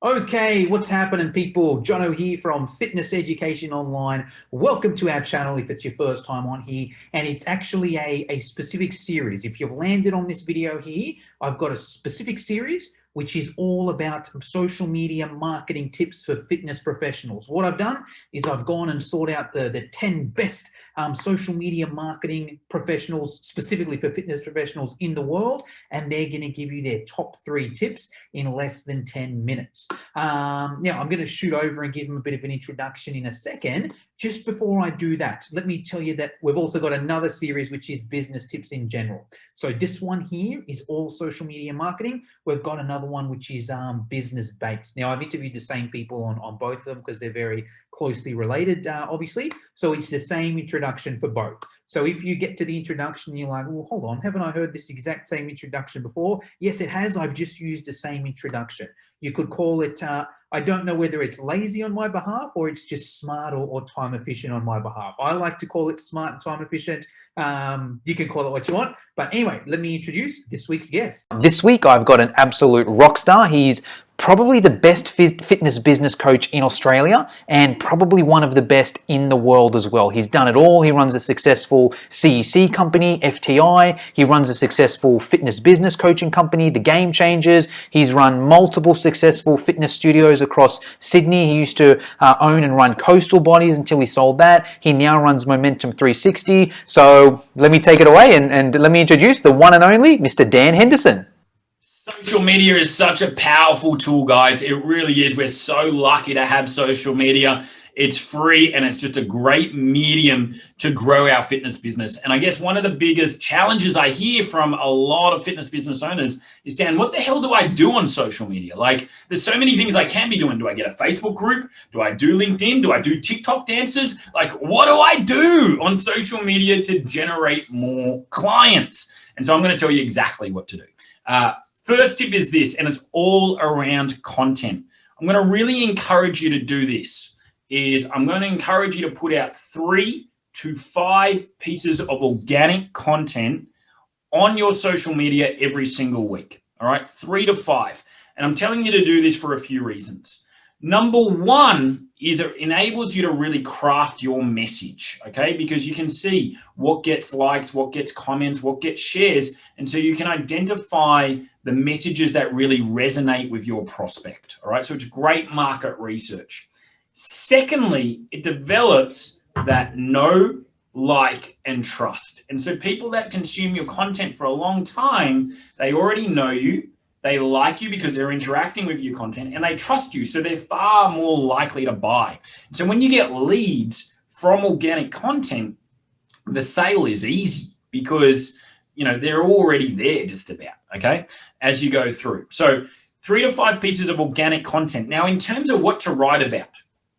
Okay, what's happening, people? Jono here from Fitness Education Online. Welcome to our channel if it's your first time on here. And it's actually a specific series. If you've landed on this video here, I've got a specific series which is all about social media marketing tips for fitness professionals. What I've done is I've gone and sought out the 10 best social media marketing professionals, specifically for fitness professionals in the world, and they're going to give you their top 3 tips in less than 10 minutes. Now, I'm going to shoot over and give them a bit of an introduction in a second. Just before I do that, let me tell you that we've also got another series, which is business tips in general. So this one here is all social media marketing. We've got another one, which is business based. Now, I've interviewed the same people on both of them because they're very closely related, obviously. So it's the same introduction for both. So if you get to the introduction and you're like, well, hold on, haven't I heard this exact same introduction before? Yes, it has. I've just used the same introduction. You could call it, I don't know whether it's lazy on my behalf or it's just smart or time efficient on my behalf. I like to call it smart and time efficient. You can call it what you want. But anyway, let me introduce this week's guest. This week, I've got an absolute rock star. He's probably the best fitness business coach in Australia and probably one of the best in the world as well. He's done it all. He runs a successful CEC company, FTI. He runs a successful fitness business coaching company, The Game Changers. He's run multiple successful fitness studios across Sydney. He used to own and run Coastal Bodies until he sold that. He now runs Momentum 360. So let me take it away and let me introduce the one and only Mr. Dan Henderson. Social media is such a powerful tool, guys. It really is. We're so lucky to have social media. It's free and it's just a great medium to grow our fitness business. And I guess one of the biggest challenges I hear from a lot of fitness business owners is, Dan, what the hell do I do on social media? Like, there's so many things I can be doing. Do I get a Facebook group? Do I do LinkedIn? Do I do TikTok dances? Like, what do I do on social media to generate more clients? And so I'm going to tell you exactly what to do. First tip is this, and it's all around content. I'm going to really encourage you to do this. I'm going to encourage you to put out 3 to 5 pieces of organic content on your social media every single week. All right, 3 to 5. And I'm telling you to do this for a few reasons. Number one is it enables you to really craft your message, okay? Because you can see what gets likes, what gets comments, what gets shares. And so you can identify the messages that really resonate with your prospect, all right? So it's great market research. Secondly, it develops that know, like, and trust. And so people that consume your content for a long time, they already know you. They like you because they're interacting with your content and they trust you. So they're far more likely to buy. So when you get leads from organic content, the sale is easy because, you know, they're already there just about, okay, as you go through. So 3 to 5 pieces of organic content. Now, in terms of what to write about,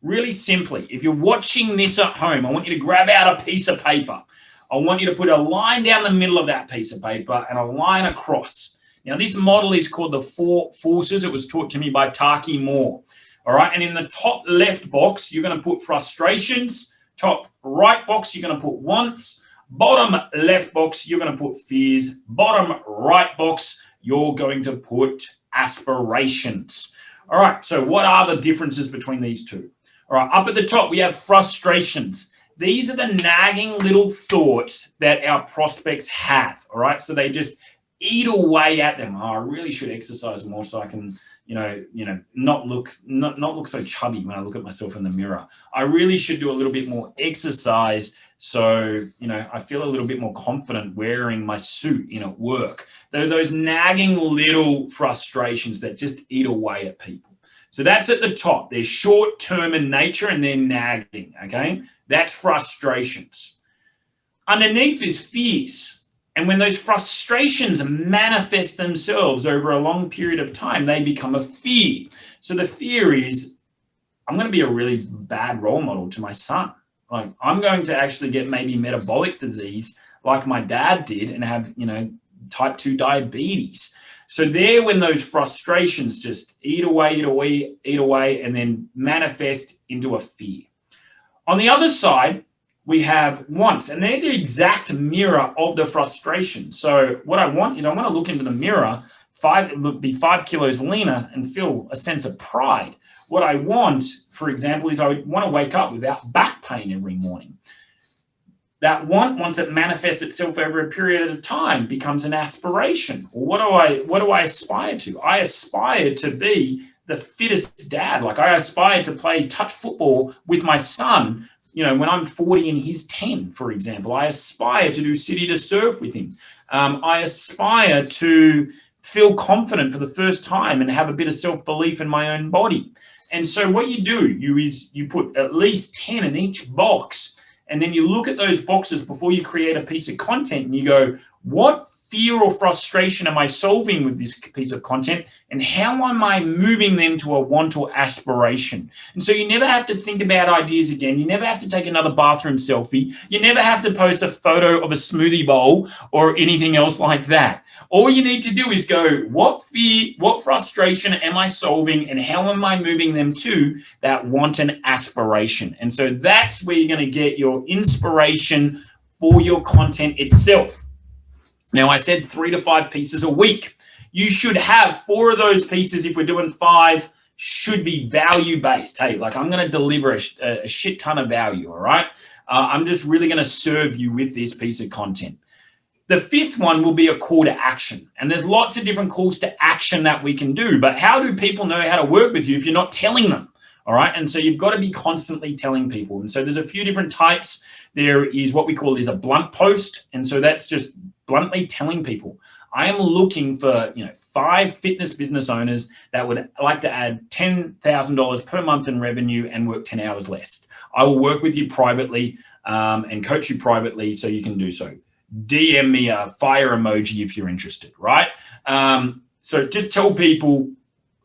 really simply, if you're watching this at home, I want you to grab out a piece of paper. I want you to put a line down the middle of that piece of paper and a line across. Now, this model is called the 4 forces. It was taught to me by Taki Moore. All right. And in the top left box, you're going to put frustrations. Top right box, you're going to put wants. Bottom left box, you're going to put fears. Bottom right box, you're going to put aspirations. All right. So what are the differences between these two? All right. Up at the top, we have frustrations. These are the nagging little thoughts that our prospects have. All right. So they just eat away at them. Oh, I really should exercise more so I can, not look so chubby when I look at myself in the mirror. I really should do a little bit more exercise so, I feel a little bit more confident wearing my suit in at work. They're those nagging little frustrations that just eat away at people. So that's at the top. They're short-term in nature and they're nagging, okay? That's frustrations. Underneath is fears. And when those frustrations manifest themselves over a long period of time, they become a fear. So the fear is, I'm going to be a really bad role model to my son. Like, I'm going to actually get maybe metabolic disease like my dad did and have, type 2 diabetes. So there, when those frustrations just eat away, and then manifest into a fear. On the other side, we have wants, and they're the exact mirror of the frustration. So what I want is I want to look into the mirror be 5 kilos leaner and feel a sense of pride. What I want, for example, is I want to wake up without back pain every morning. That want, once it manifests itself over a period of time, becomes an aspiration. Or what do I aspire to? I aspire to be the fittest dad. Like, I aspire to play touch football with my son, when I'm 40 and he's 10, for example. I aspire to do city to surf with him. I aspire to feel confident for the first time and have a bit of self-belief in my own body. And so what you do is you put at least 10 in each box, and then you look at those boxes before you create a piece of content, and you go, what fear or frustration am I solving with this piece of content, and how am I moving them to a want or aspiration? And so you never have to think about ideas again. You never have to take another bathroom selfie. You never have to post a photo of a smoothie bowl or anything else like that. All you need to do is go, what fear, what frustration am I solving, and how am I moving them to that want and aspiration? And so that's where you're going to get your inspiration for your content itself. Now, I said 3 to 5 pieces a week. You should have 4 of those pieces, if we're doing 5, should be value-based. Hey, like, I'm going to deliver a shit ton of value, all right? I'm just really going to serve you with this piece of content. The 5th one will be a call to action. And there's lots of different calls to action that we can do. But how do people know how to work with you if you're not telling them? All right. And so you've got to be constantly telling people. And so there's a few different types. There is what we call is a blunt post. And so that's just bluntly telling people, I am looking for 5 fitness business owners that would like to add $10,000 per month in revenue and work 10 hours less. I will work with you privately and coach you privately so you can do so. DM me a fire emoji if you're interested, right? So just tell people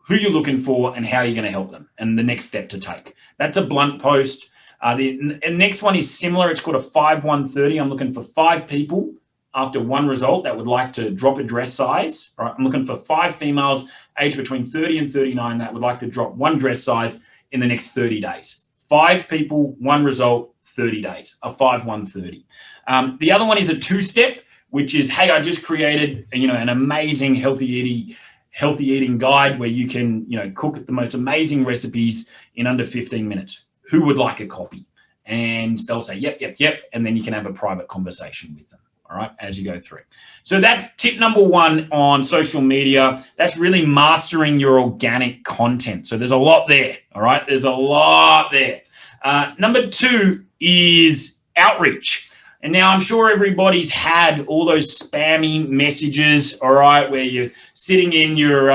who you're looking for and how you're going to help them and the next step to take. That's a blunt post. The next one is similar. It's called a 5-1-30. I'm looking for 5 people after 1 result that would like to drop a dress size. Right? I'm looking for 5 females aged between 30 and 39 that would like to drop 1 dress size in the next 30 days. 5 people, 1 result, 30 days, a 5-1-30. The other one is a 2-step, which is, hey, I just created, an amazing healthy eating guide where you can, cook the most amazing recipes in under 15 minutes. Who would like a copy? And they'll say, yep. And then you can have a private conversation with them. All right, as you go through. So that's tip number 1 on social media. That's really mastering your organic content. So there's a lot there. All right, there's a lot there. Number 2 is outreach. And now I'm sure everybody's had all those spammy messages, all right, where you're sitting in your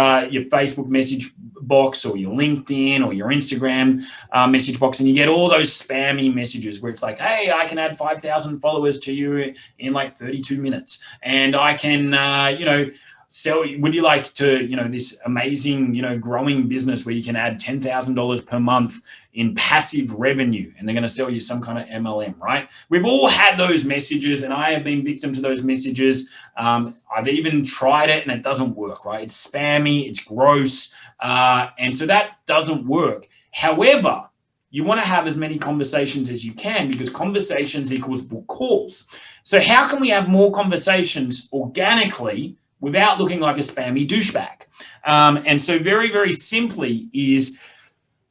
Facebook message box or your LinkedIn or your Instagram message box, and you get all those spammy messages where it's like, hey, I can add 5,000 followers to you in like 32 minutes. And I can, sell, would you like to, this amazing, growing business where you can add $10,000 per month in passive revenue, and they're going to sell you some kind of MLM, right? We've all had those messages, and I have been victim to those messages. I've even tried it, and it doesn't work, right? It's spammy, it's gross, and so that doesn't work. However, you want to have as many conversations as you can, because conversations equals book calls. So how can we have more conversations organically without looking like a spammy douchebag? And so very, very simply is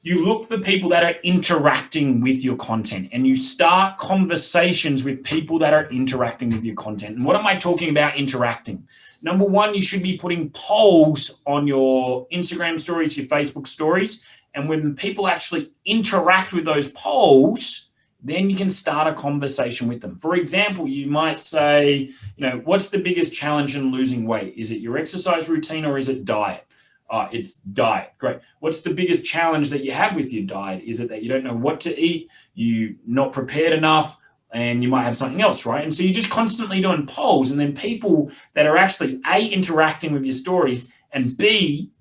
you look for people that are interacting with your content, and you start conversations with people that are interacting with your content. And what am I talking about interacting? Number 1, you should be putting polls on your Instagram stories, your Facebook stories. And when people actually interact with those polls, then you can start a conversation with them. For example, you might say, what's the biggest challenge in losing weight? Is it your exercise routine or is it diet? It's diet. Great. What's the biggest challenge that you have with your diet? Is it that you don't know what to eat, you're not prepared enough, and you might have something else, right? And so you're just constantly doing polls, and then people that are actually A, interacting with your stories, and B,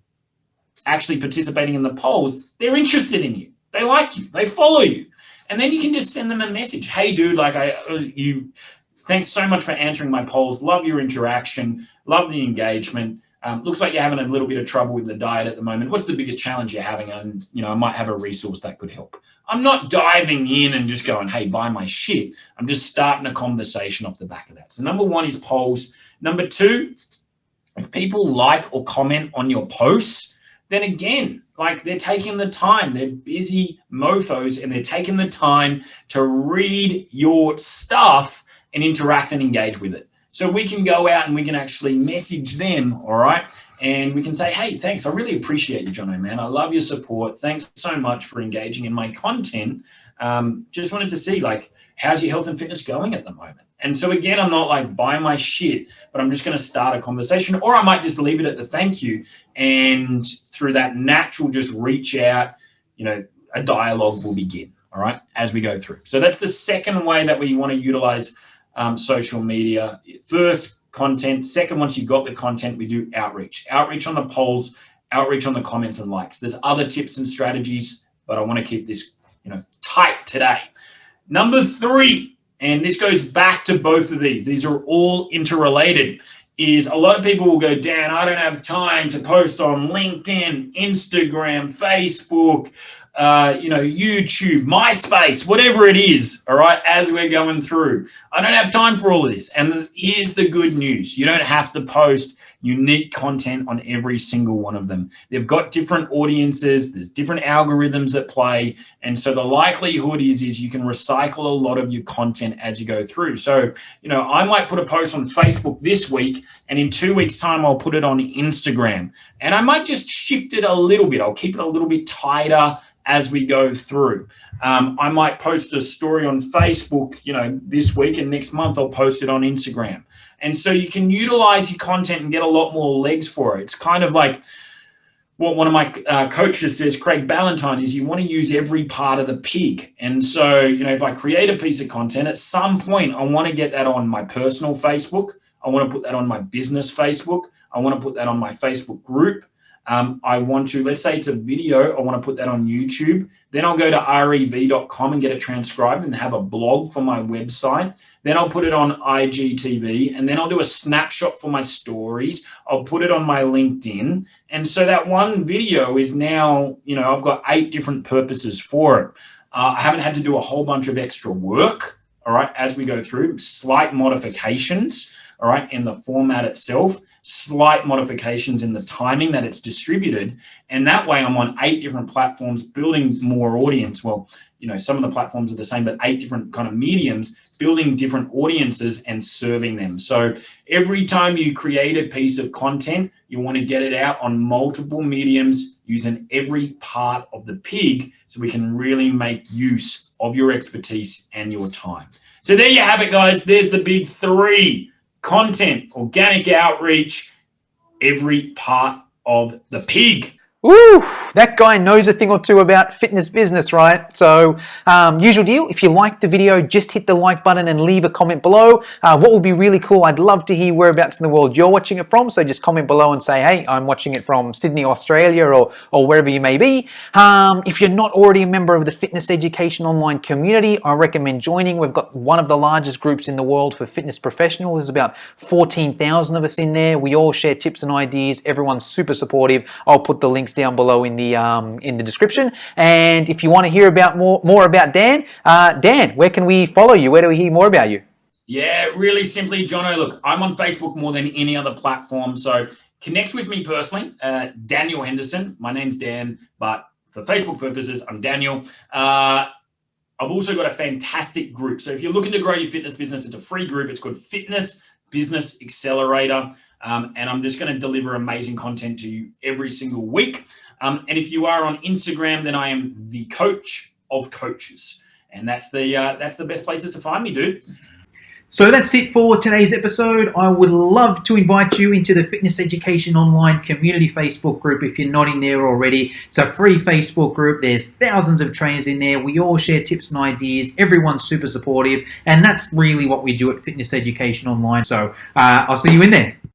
actually participating in the polls, they're interested in you. They like you. They follow you. And then you can just send them a message. Hey, dude, thanks so much for answering my polls. Love your interaction. Love the engagement. Looks like you're having a little bit of trouble with the diet at the moment. What's the biggest challenge you're having? And, I might have a resource that could help. I'm not diving in and just going, hey, buy my shit. I'm just starting a conversation off the back of that. So number 1 is polls. Number 2 If people like or comment on your posts, then again, like they're taking the time, they're busy mofos, and they're taking the time to read your stuff and interact and engage with it. So we can go out and we can actually message them, all right? And we can say, hey, thanks. I really appreciate you, Jono, man. I love your support. Thanks so much for engaging in my content. Just wanted to see, like, how's your health and fitness going at the moment? And so again, I'm not like buy my shit, but I'm just going to start a conversation, or I might just leave it at the thank you. And through that natural just reach out, a dialogue will begin, all right, as we go through. So that's the second way that we want to utilize social media. First, content. Second, once you've got the content, we do outreach. Outreach on the polls, outreach on the comments and likes. There's other tips and strategies, but I want to keep this, tight today. Number 3, and this goes back to both of these. These are all interrelated. Is a lot of people will go, Dan, I don't have time to post on LinkedIn, Instagram, Facebook, YouTube, MySpace, whatever it is, all right, as we're going through. I don't have time for all of this. And here's the good news. You don't have to post unique content on every single one of them. They've got different audiences. There's different algorithms at play. And so the likelihood is you can recycle a lot of your content as you go through. So, I might put a post on Facebook this week, and in 2 weeks' time, I'll put it on Instagram. And I might just shift it a little bit. I'll keep it a little bit tighter as we go through. I might post a story on Facebook, this week, and next month I'll post it on Instagram. And so you can utilize your content and get a lot more legs for it. It's kind of like what one of my coaches says, Craig Ballantyne, is you want to use every part of the pig. And so, if I create a piece of content, at some point, I want to get that on my personal Facebook. I want to put that on my business Facebook. I want to put that on my Facebook group. I want to, let's say it's a video, I want to put that on YouTube. Then I'll go to rev.com and get it transcribed and have a blog for my website. Then I'll put it on IGTV, and then I'll do a snapshot for my stories. I'll put it on my LinkedIn. And so that one video is now, I've got 8 different purposes for it. I haven't had to do a whole bunch of extra work, all right, as we go through. Slight modifications, all right, in the format itself. Slight modifications in the timing that it's distributed. And that way I'm on 8 different platforms building more audience. Well, some of the platforms are the same, but 8 different kind of mediums, building different audiences and serving them. So every time you create a piece of content, you want to get it out on multiple mediums using every part of the pig so we can really make use of your expertise and your time. So there you have it, guys. There's the big 3. Content, organic outreach, every part of the pig. Ooh, that guy knows a thing or two about fitness business, right? So, usual deal, if you liked the video, just hit the like button and leave a comment below. What would be really cool, I'd love to hear whereabouts in the world you're watching it from, so just comment below and say, hey, I'm watching it from Sydney, Australia, or wherever you may be. If you're not already a member of the Fitness Education Online community, I recommend joining. We've got one of the largest groups in the world for fitness professionals. There's about 14,000 of us in there. We all share tips and ideas. Everyone's super supportive. I'll put the links down below in the description. And if you want to hear about more about Dan, Dan, where can we follow you? Where do we hear more about you? Yeah, really simply, Jono, look, I'm on Facebook more than any other platform. So connect with me personally, Daniel Henderson. My name's Dan, but for Facebook purposes, I'm Daniel. I've also got a fantastic group. So if you're looking to grow your fitness business, it's a free group. It's called Fitness Business Accelerator. And I'm just going to deliver amazing content to you every single week. And if you are on Instagram, then I am the coach of coaches. And that's the best places to find me, dude. So that's it for today's episode. I would love to invite you into the Fitness Education Online community Facebook group if you're not in there already. It's a free Facebook group. There's thousands of trainers in there. We all share tips and ideas. Everyone's super supportive. And that's really what we do at Fitness Education Online. So I'll see you in there.